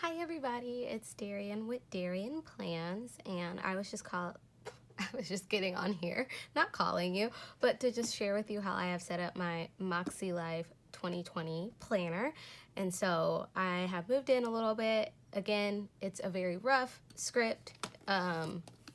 Hi everybody, it's Darian with DarianPlans, and I was just getting on here, not calling you, but to just share with you how I have set up my MäksēLife 2020 planner. And so I have moved in a little bit. Again, it's a very rough script,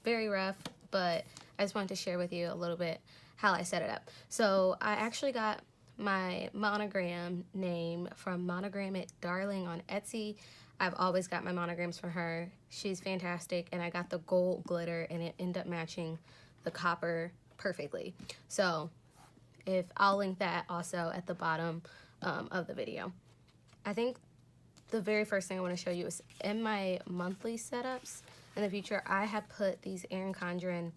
very rough, but I just wanted to share with you a little bit how I set it up. So I actually got my monogram name from Monogram It Darling on Etsy. I've always got my monograms from her. She's fantastic, and I got the gold glitter, and it ended up matching the copper perfectly. So I'll link that also at the bottom of the video. I think the very first thing I want to show you is in my monthly setups in the future, I have put these Erin Condren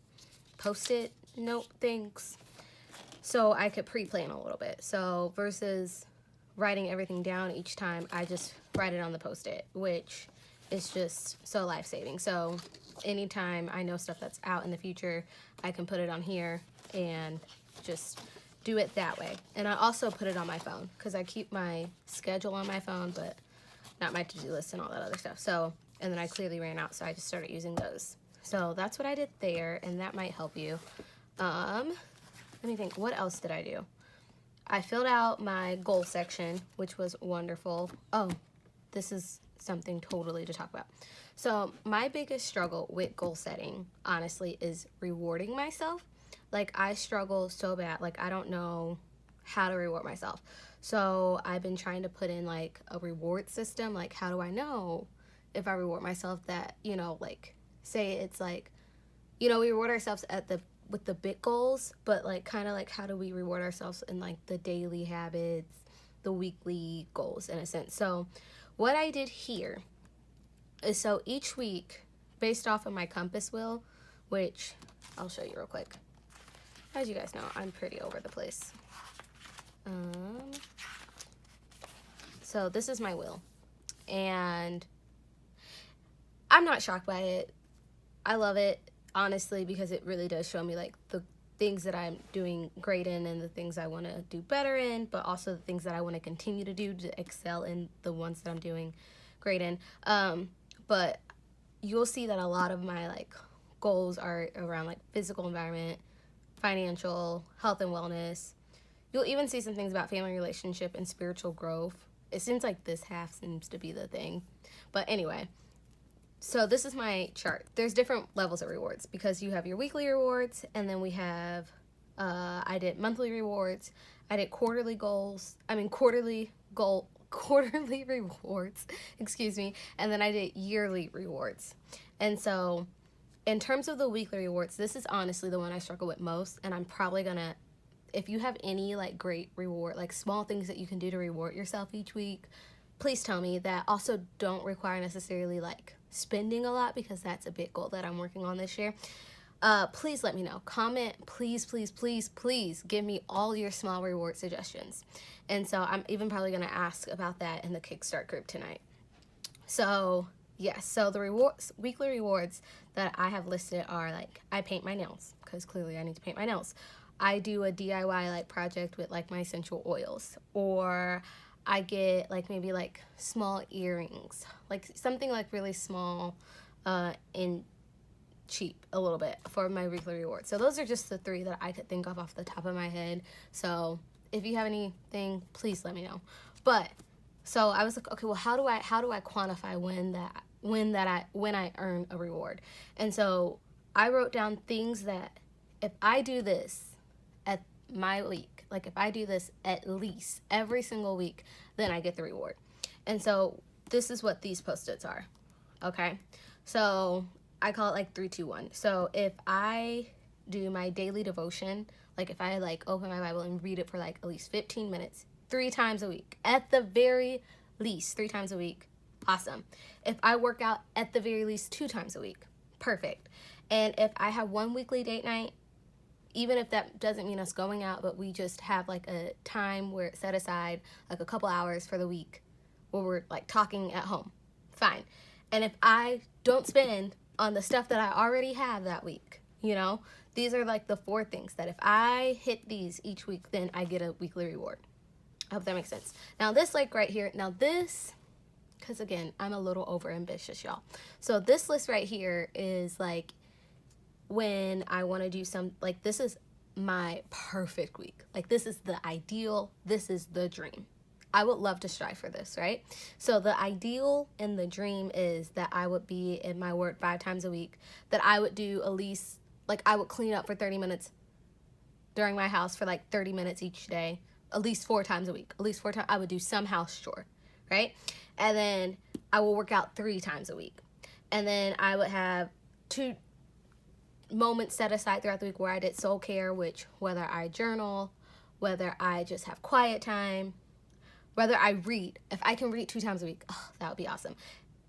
post-it note things so I could pre-plan a little bit. So versus writing everything down each time, I just write it on the post-it, which is just so life-saving. So anytime I know stuff that's out in the future, I can put it on here and just do it that way. And I also put it on my phone because I keep my schedule on my phone, but not my to-do list and all that other stuff. So, and then I clearly ran out, so I just started using those. So that's what I did there, and that might help you. Let me think, what else did I do? I filled out my goal section, which was wonderful. Oh, this is something totally to talk about. So my biggest struggle with goal setting, honestly, is rewarding myself. Like, I struggle so bad. Like, I don't know how to reward myself. So I've been trying to put in like a reward system. Like, how do I know if I reward myself that, like, say it's like, we reward ourselves with the big goals, but like kind of like how do we reward ourselves in like the daily habits, the weekly goals in a sense. So what I did here is, so each week, based off of my compass wheel, which I'll show you real quick. As you guys know, I'm pretty over the place. So this is my wheel, and I'm not shocked by it. I love it, honestly, because it really does show me like the things that I'm doing great in and the things I want to do better in, but also the things that I want to continue to do to excel in the ones that I'm doing great in. But you'll see that a lot of my like goals are around like physical environment, financial, health and wellness. You'll even see some things about family relationship and spiritual growth. It seems like this half seems to be the thing. But anyway, so this is my chart. There's different levels of rewards because you have your weekly rewards, and then we have, I did monthly rewards, I did quarterly rewards, excuse me, and then I did yearly rewards. And so in terms of the weekly rewards, this is honestly the one I struggle with most, and I'm probably gonna, if you have any like great reward, like small things that you can do to reward yourself each week, please tell me. That also don't require necessarily like spending a lot, because that's a big goal that I'm working on this year. Please let me know. Comment, please, please, please, please give me all your small reward suggestions. And so I'm even probably gonna ask about that in the Kickstart group tonight. So yes, so the weekly rewards that I have listed are like, I paint my nails, because clearly I need to paint my nails. I do a DIY like project with like my essential oils, or I get like maybe like small earrings, like something like really small and cheap a little bit for my weekly reward. So those are just the three that I could think of off the top of my head. So if you have anything, please let me know. But so I was like, okay, well, how do I quantify when I earn a reward? And so I wrote down things that if I do this at my week, like if I do this at least every single week, then I get the reward. And so this is what these post-its are. Okay, so I call it like 3, 2, 1. So if I do my daily devotion, like if I like open my Bible and read it for like at least 15 minutes 3 times a week, at the very least 3 times a week, awesome. If I work out at the very least 2 times a week, perfect. And if I have one weekly date night, even if that doesn't mean us going out, but we just have like a time where it's set aside, like a couple hours for the week where we're like talking at home, fine. And if I don't spend on the stuff that I already have that week, these are like the 4 things that if I hit these each week, then I get a weekly reward. I hope that makes sense. Now this like right here, now this because again, I'm a little over ambitious, y'all. So this list right here is like when I want to do some, like this is my perfect week. Like this is the ideal, this is the dream. I would love to strive for this, right? So the ideal and the dream is that I would be in my word 5 times a week, that I would do at least, like I would clean up for 30 minutes during my house for like 30 minutes each day, at least 4 times a week, at least 4 times. I would do some house chore, right? And then I will work out 3 times a week. And then I would have 2 moments set aside throughout the week where I did soul care, which whether I journal, whether I just have quiet time, whether I read. If I can read 2 times a week, oh, that would be awesome.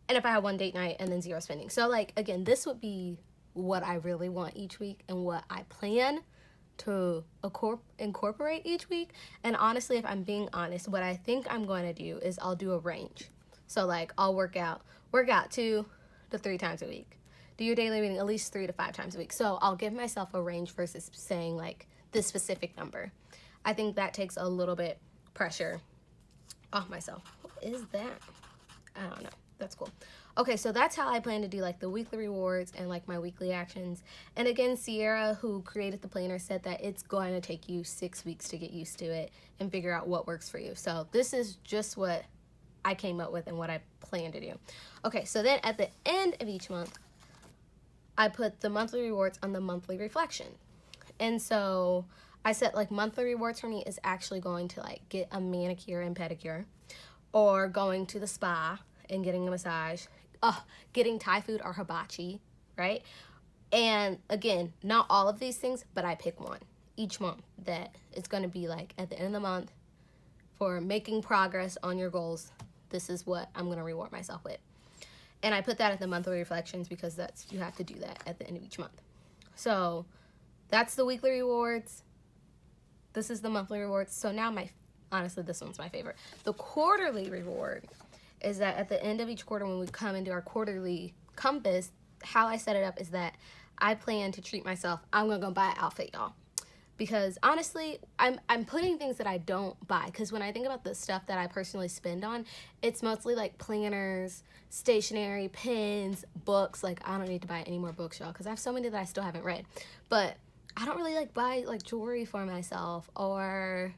And if I have 1 date night and then 0 spending. So like, again, this would be what I really want each week and what I plan to incorporate each week. And honestly, if I'm being honest, what I think I'm going to do is I'll do a range. So like I'll work out 2 to 3 times a week. Do your daily reading at least 3 to 5 times a week. So I'll give myself a range versus saying like this specific number. I think that takes a little bit pressure off myself. What is that? I don't know. That's cool. Okay, so that's how I plan to do like the weekly rewards and like my weekly actions. And again, Sierra, who created the planner, said that it's going to take you 6 weeks to get used to it and figure out what works for you. So this is just what I came up with and what I plan to do. Okay, so then at the end of each month, I put the monthly rewards on the monthly reflection. And so I said like monthly rewards for me is actually going to like get a manicure and pedicure, or going to the spa and getting a massage, getting Thai food or hibachi, right? And again, not all of these things, but I pick one each month that it's going to be like at the end of the month for making progress on your goals. This is what I'm going to reward myself with. And I put that at the monthly reflections because you have to do that at the end of each month. So that's the weekly rewards. This is the monthly rewards. So now honestly, this one's my favorite. The quarterly reward is that at the end of each quarter, when we come into our quarterly compass, how I set it up is that I plan to treat myself. I'm going to go buy an outfit, y'all. Because honestly, I'm putting things that I don't buy. Because when I think about the stuff that I personally spend on, it's mostly like planners, stationery, pens, books. Like I don't need to buy any more books, y'all, because I have so many that I still haven't read. But I don't really like buy like jewelry for myself or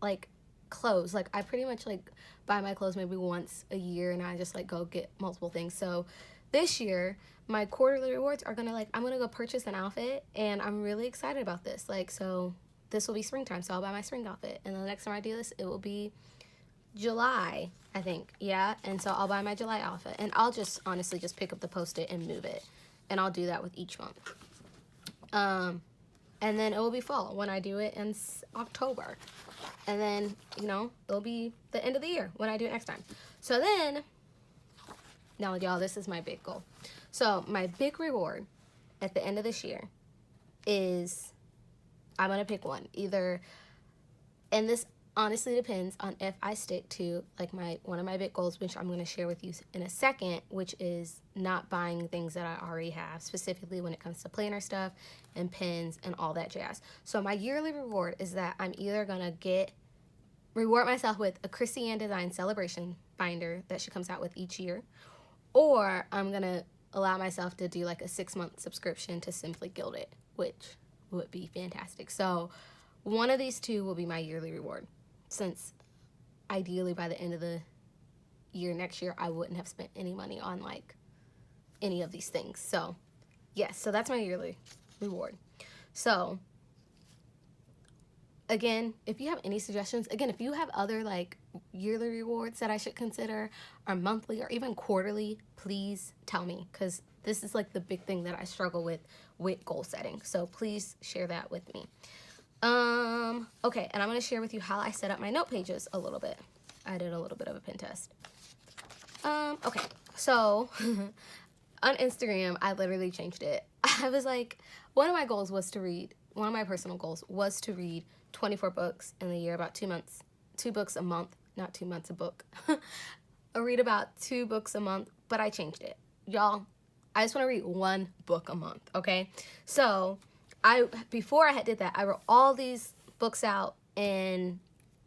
like clothes. Like I pretty much like buy my clothes maybe once a year, and I just like go get multiple things. So this year, my quarterly rewards are gonna I'm gonna go purchase an outfit, and I'm really excited about this. Like, so this will be springtime, so I'll buy my spring outfit. And the next time I do this, it will be July, I think. Yeah, and so I'll buy my July outfit, and I'll just honestly just pick up the Post-it and move it. And I'll do that with each month. And then it will be fall when I do it in October. And then, you know, it'll be the end of the year when I do it next time. So then, now y'all, this is my big goal. So my big reward at the end of this year is I'm going to pick one. Either, and this honestly depends on if I stick to like one of my big goals, which I'm going to share with you in a second, which is not buying things that I already have, specifically when it comes to planner stuff and pens and all that jazz. So my yearly reward is that I'm either going to reward myself with a Chrissy Ann Design Celebration binder that she comes out with each year, or I'm going to allow myself to do like a 6-month subscription to Simply Gilded, which would be fantastic. So one of these two will be my yearly reward, since ideally by the end of the year next year, I wouldn't have spent any money on like any of these things. So yes, so that's my yearly reward. So again, if you have any suggestions, again, if you have other like yearly rewards that I should consider, or monthly or even quarterly, please tell me, because this is like the big thing that I struggle with goal setting. So please share that with me. Okay, and I'm going to share with you how I set up my note pages a little bit. I did a little bit of a pin test. Okay, so on Instagram, I literally changed it. I was like, one of my personal goals was to read 24 books in the year, about 2 months, 2 books a month, not 2 months a book. I read about 2 books a month, but I changed it. Y'all, I just want to read 1 book a month, okay? So before I did that, I wrote all these books out in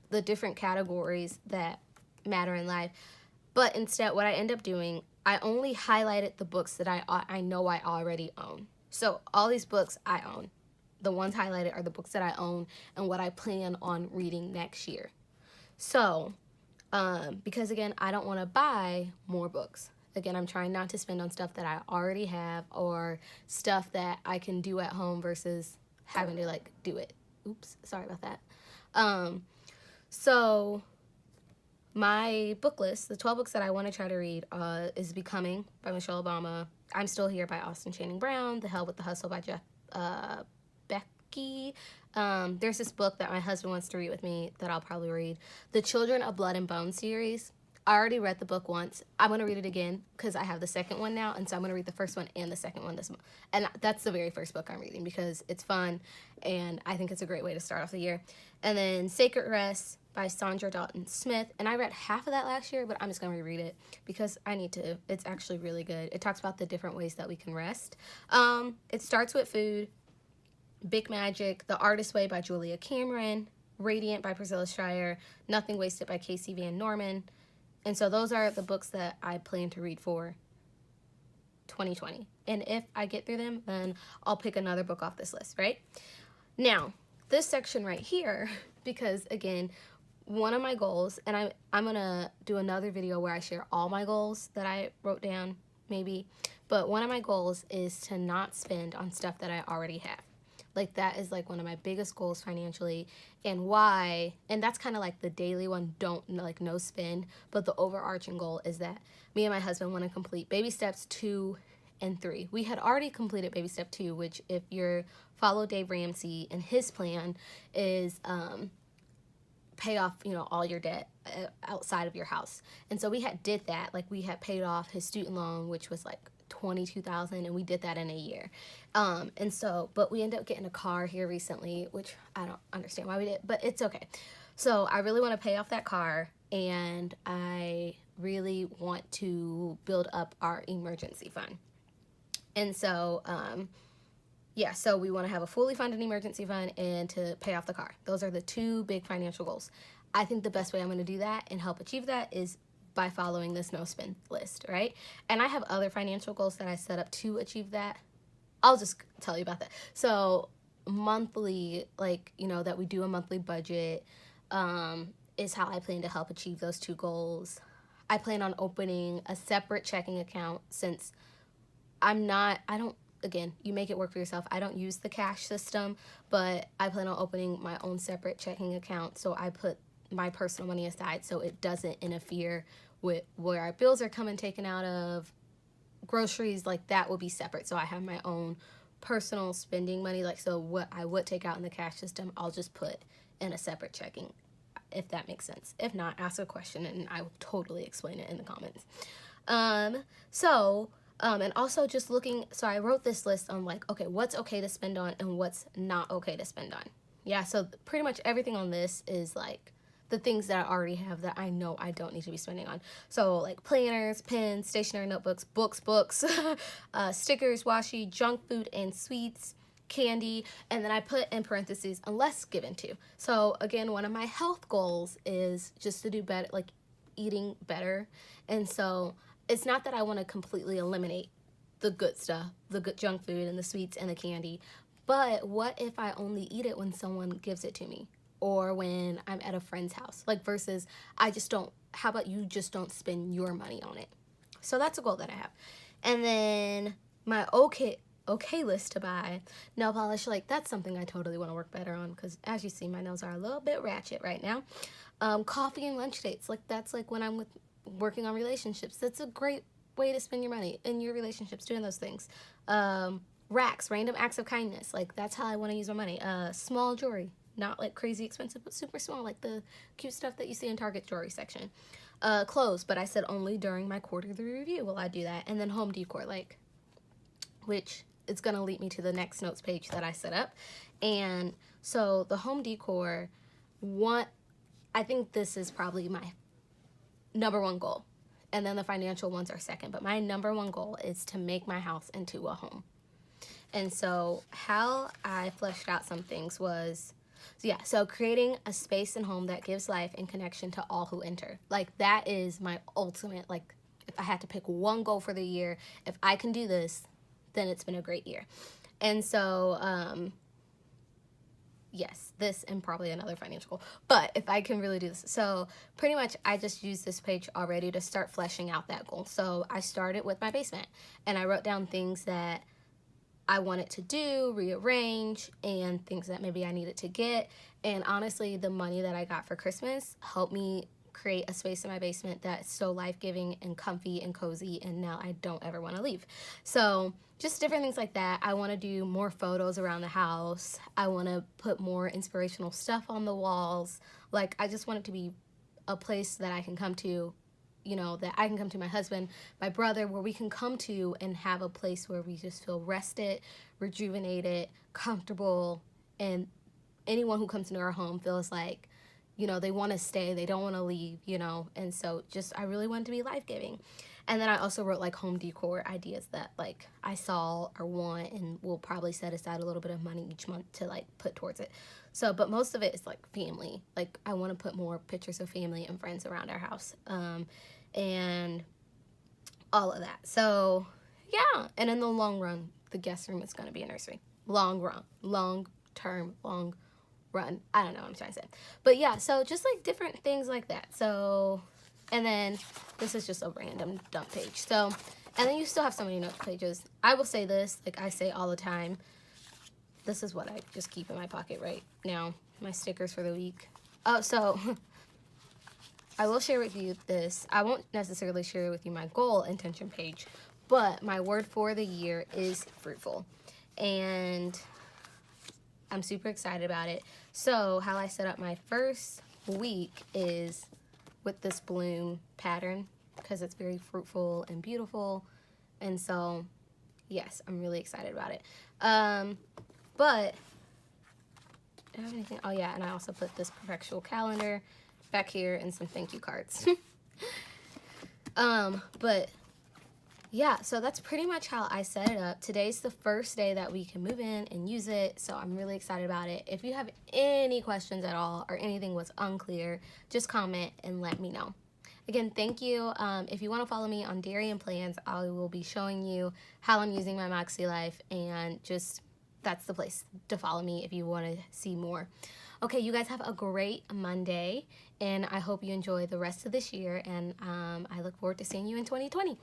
the different categories that matter in life. But instead, what I end up doing, I only highlighted the books that I know I already own. So all these books I own. The ones highlighted are the books that I own and what I plan on reading next year. So, because again, I don't want to buy more books. Again, I'm trying not to spend on stuff that I already have or stuff that I can do at home versus having to like do it. Oops, sorry about that. So my book list, the 12 books that I want to try to read, is Becoming by Michelle Obama, I'm Still Here by Austin Channing Brown, The Hell with the Hustle by Jeff Becky. There's this book that my husband wants to read with me that I'll probably read, The Children of Blood and Bone series. I already read the book once. I'm going to read it again because I have the second one now, and so I'm going to read the first one and the second one this month. And that's the very first book I'm reading because it's fun, and I think it's a great way to start off the year. And then Sacred Rest by Sandra Dalton Smith, and I read half of that last year, but I'm just going to reread it because I need to. It's actually really good. It talks about the different ways that we can rest. It starts with food. Big Magic, The Artist's Way by Julia Cameron, Radiant by Priscilla Schreier, Nothing Wasted by Casey Van Norman. And so those are the books that I plan to read for 2020. And if I get through them, then I'll pick another book off this list, right? Now, this section right here, because again, one of my goals, and I'm going to do another video where I share all my goals that I wrote down, maybe. But one of my goals is to not spend on stuff that I already have. Like, that is like one of my biggest goals financially, and why, and that's kind of like the daily one, no spend, but the overarching goal is that me and my husband want to complete baby steps 2 and 3. We had already completed baby step 2, which if you're follow Dave Ramsey, and his plan is pay off, all your debt outside of your house. And so we did that. Like, we had paid off his student loan, which was like $22,000, and we did that in a year. And so, but we ended up getting a car here recently, which I don't understand why we did, but it's okay. So I really want to pay off that car, and I really want to build up our emergency fund. And so, yeah, so we want to have a fully funded emergency fund and to pay off the car. Those are the 2 big financial goals. I think the best way I'm going to do that and help achieve that is by following this no spend list, right? And I have other financial goals that I set up to achieve that. I'll just tell you about that. So monthly, that we do a monthly budget, is how I plan to help achieve those 2 goals. I plan on opening a separate checking account since again, you make it work for yourself. I don't use the cash system, but I plan on opening my own separate checking account. So I put my personal money aside so it doesn't interfere with where our bills are coming taken out of. Groceries, like, that will be separate. So I have my own personal spending money. So what I would take out in the cash system, I'll just put in a separate checking, if that makes sense. If not, ask a question and I will totally explain it in the comments. And also just looking, so I wrote this list on okay, what's okay to spend on and what's not okay to spend on. Yeah, so pretty much everything on this is the things that I already have that I know I don't need to be spending on. So planners, pens, stationery notebooks, books, stickers, washi, junk food and sweets, candy, and then I put in parentheses, unless given to. So again, one of my health goals is just to do better, eating better. And so it's not that I want to completely eliminate the good stuff, the good junk food and the sweets and the candy, but what if I only eat it when someone gives it to me? Or when I'm at a friend's house, versus how about you just don't spend your money on it? So that's a goal that I have. And then my okay list to buy, nail polish, that's something I totally want to work better on, because as you see, my nails are a little bit ratchet right now. Coffee and lunch dates, that's when I'm working on relationships. That's a great way to spend your money in your relationships, doing those things. Racks, random acts of kindness, that's how I want to use my money. Small jewelry. Not crazy expensive, but super small, the cute stuff that you see in Target jewelry section. Clothes, but I said only during my quarterly review will I do that. And then home decor, which is going to lead me to the next notes page that I set up. And so the home decor, I think this is probably my number 1 goal. And then the financial ones are second. But my number 1 goal is to make my house into a home. And so how I fleshed out some things was, So yeah, so creating a space and home that gives life and connection to all who enter. Like that is my ultimate, like if I had to pick one goal for the year, if I can do this, then it's been a great year. And so, yes, this and probably another financial goal, but if I can really do this. So pretty much I just used this page already to start fleshing out that goal. So I started with my basement and I wrote down things that I wanted to do, rearrange, and things that maybe I needed to get. And honestly, the money that I got for Christmas helped me create a space in my basement that's so life-giving and comfy and cozy, and now I don't ever want to leave. So just different things like that. I want to do more photos around the house. I want to put more inspirational stuff on the walls. Like I just want it to be a place that I can come to, you know, that I can come to, my husband, my brother, where we can come to and have a place where we just feel rested, rejuvenated, comfortable, and anyone who comes into our home feels like, you know, they want to stay, they don't want to leave, you know. And so just I really want it to be life-giving. And then I also wrote like home decor ideas that like I saw or want, and will probably set aside a little bit of money each month to like put towards it. So, but most of it is like family. Like I want to put more pictures of family and friends around our house, and all of that. So yeah, and in the long run, the guest room is going to be a nursery. Long run, long term, long run. I don't know what I'm trying to say. But yeah, so just like different things like that. So, and then this is just a random dump page. So, and then you still have so many note pages. I will say this, like I say all the time, this is what I just keep in my pocket right now, my stickers for the week. Oh, so I will share with you this. I won't necessarily share with you my goal intention page, but my word for the year is fruitful. And I'm super excited about it. So how I set up my first week is with this bloom pattern because it's very fruitful and beautiful. And so, yes, I'm really excited about it. But, do I have anything? Oh yeah, and I also put this perpetual calendar back here and some thank you cards. But yeah, so that's pretty much how I set it up. Today's the first day that we can move in and use it, so I'm really excited about it. If you have any questions at all or anything was unclear, just comment and let me know. Again, thank you. If you want to follow me on DarianPlans, I will be showing you how I'm using my MäksēLife, and just that's the place to follow me if you want to see more. Okay, you guys have a great Monday, and I hope you enjoy the rest of this year, and I look forward to seeing you in 2020.